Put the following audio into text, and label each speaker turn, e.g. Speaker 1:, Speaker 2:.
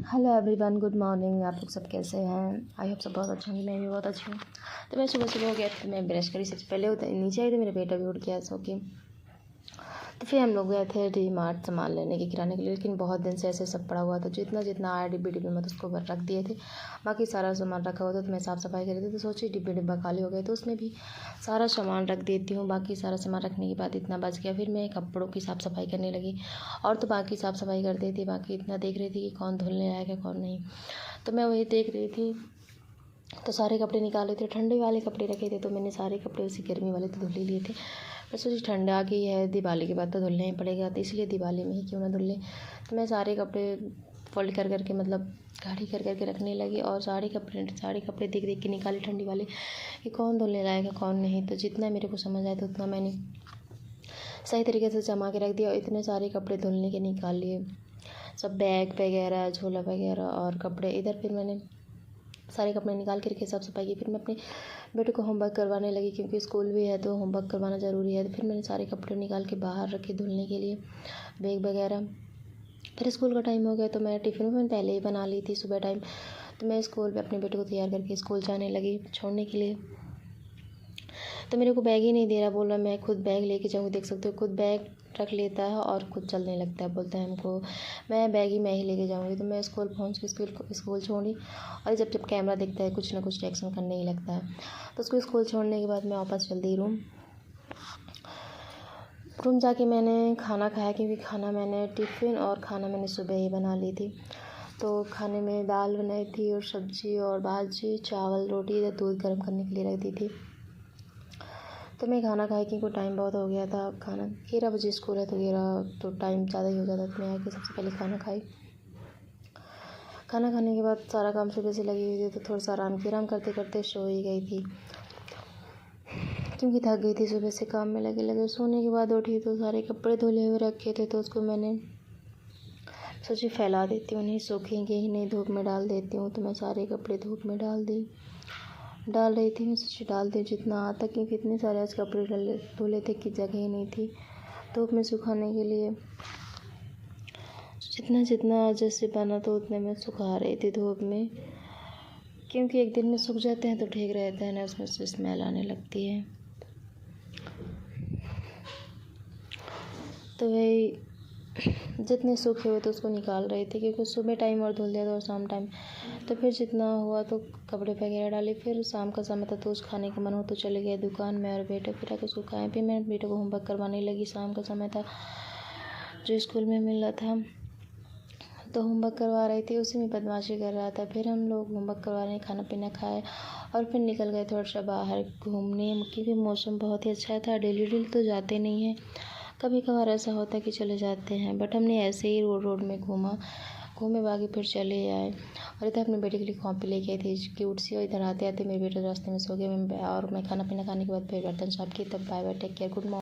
Speaker 1: Hello everyone, good morning. आप लोग सब कैसे हैं? आई होप सब बहुत अच्छे होंगे। मैं भी बहुत अच्छी हूँ। तो मैं सुबह सुबह हो गया तो मैं ब्रश करी, सबसे पहले नीचे आई तो मेरा बेटा भी उठ गया सो के। तो फिर हम लोग गए थे डी मार्ट सामान लेने के, किराने के लिए। लेकिन बहुत दिन से ऐसे सब पड़ा हुआ था, जितना जितना आया डिब्बे डिब्बे में तो उसको रख दिए थे। बाकी सारा सामान रखा हुआ था तो मैं साफ़ सफाई कर रही थी तो सोची डिब्बे डिब्बा खाली हो गए तो उसमें भी सारा सामान रख देती हूँ। बाकी सारा सामान रखने के बाद इतना बच गया, फिर मैं कपड़ों की साफ़ सफाई करने लगी। और तो बाकी साफ़ सफाई कर देती, बाकी इतना देख रही थी कि कौन धुलने आएगा कौन नहीं। तो मैं वही देख रही थी तो सारे कपड़े निकाले थे, ठंडे वाले कपड़े रखे थे तो मैंने सारे कपड़े उसी गर्मी वाले तो धुल ही लिए थे। मैं सोची ठंड आ गई है, दिवाली के बाद तो धुलना ही पड़ेगा, तो इसलिए दिवाली में ही क्यों ना धुल लें। तो मैं सारे कपड़े फोल्ड कर करके मतलब गाढ़ी कर करके रखने लगी और सारे कपड़े देख देख के निकाले ठंडी वाले कि कौन धुलने लाएगा कौन नहीं। तो जितना मेरे को समझ आया तो उतना मैंने सही तरीके से जमा के रख दिया और इतने सारे कपड़े धुलने के निकाल लिए, सब बैग वगैरह झोला वगैरह और कपड़े। इधर फिर मैंने सारे कपड़े निकाल के रखे, साफ़ सफाई की। फिर मैं अपने बेटे को होमवर्क करवाने लगी क्योंकि स्कूल भी है तो होमवर्क करवाना ज़रूरी है। तो फिर मैंने सारे कपड़े निकाल के बाहर रखे धुलने के लिए, बैग वगैरह। फिर स्कूल का टाइम हो गया तो मैं टिफ़िन में पहले ही बना ली थी सुबह टाइम। तो मैं स्कूल में अपने बेटे को तैयार करके स्कूल जाने लगी छोड़ने के लिए। तो मेरे को बैग ही नहीं दे रहा, बोल रहा मैं खुद बैग लेके जाऊँगी। देख सकते हो खुद बैग रख लेता है और खुद चलने लगता है, बोलता है हमको मैं बैग ही मैं ही लेके जाऊँगी। तो मैं स्कूल पहुँच के स्कूल छोड़ी और जब जब कैमरा देखता है कुछ ना कुछ रिएक्शन करने ही लगता है। तो उसको स्कूल छोड़ने के बाद मैं वापस चल दी रूम जाके मैंने खाना खाया क्योंकि खाना मैंने टिफ़िन और खाना मैंने सुबह ही बना ली थी। तो खाने में दाल बनाई थी और सब्ज़ी और भाजी, चावल, रोटी, दूध गर्म करने के लिए रख दी थी। तो मैं खाना खाई क्योंकि टाइम बहुत हो गया था। खाना 11 बजे स्कूल है तो 11 तो टाइम ज़्यादा ही हो जाता। तो मैं आके सबसे पहले खाना खाई। खाना खाने के बाद सारा काम सुबह से लगी हुई थी तो थोड़ा सा आराम किया। आराम करते करते सो ही गई थी क्योंकि थक गई थी सुबह से काम में लगे लगे। सोने के बाद उठी तो सारे कपड़े धुले हुए रखे थे तो उसको मैंने सोची फैला देती हूँ, नहीं सूखेंगे ही नहीं, धूप में डाल देती हूँ। तो मैं सारे कपड़े धूप में डाल रही थी। मैं सोची डाल दी जितना आता, क्योंकि इतने सारे आज कपड़े धुले थे कि जगह ही नहीं थी धूप में सुखाने के लिए। जितना जितना जैसे बना तो उतने में सुखा रही थी धूप में, क्योंकि एक दिन में सूख जाते हैं तो ठीक रहता है ना, उसमें से स्मेल आने लगती है। तो वही जितने सूखे हुए तो उसको निकाल रही थी क्योंकि सुबह टाइम और धुल दिया था और शाम टाइम। तो फिर जितना हुआ तो कपड़े वगैरह डाले। फिर शाम का समय था तो उस खाने का मन हो तो चले गए दुकान में और बेटे फिर आकर सुखाए। फिर मैं बेटे को होमवर्क करवाने लगी। शाम का समय था जो स्कूल में मिल रहा था तो होमवर्क करवा रही थी, उसी में बदमाशी कर रहा था। फिर हम लोग होमवर्क करवाने खाना पीना खाए और फिर निकल गए थोड़ा सा बाहर घूमने क्योंकि मौसम बहुत ही अच्छा था। डेली तो जाते नहीं हैं, कभी कभार ऐसा होता है कि चले जाते हैं, बट हमने ऐसे ही रोड में घूमे बागी फिर चले आए। और इधर अपने बेटे के लिए कॉपी लेके आई थी क्यूट सी, और इधर आते आते मेरे बेटे रास्ते में सो गए। मैं खाना पीना खाने के बाद फिर बर्तन साफ किए। तब bye bye, take care, good morning.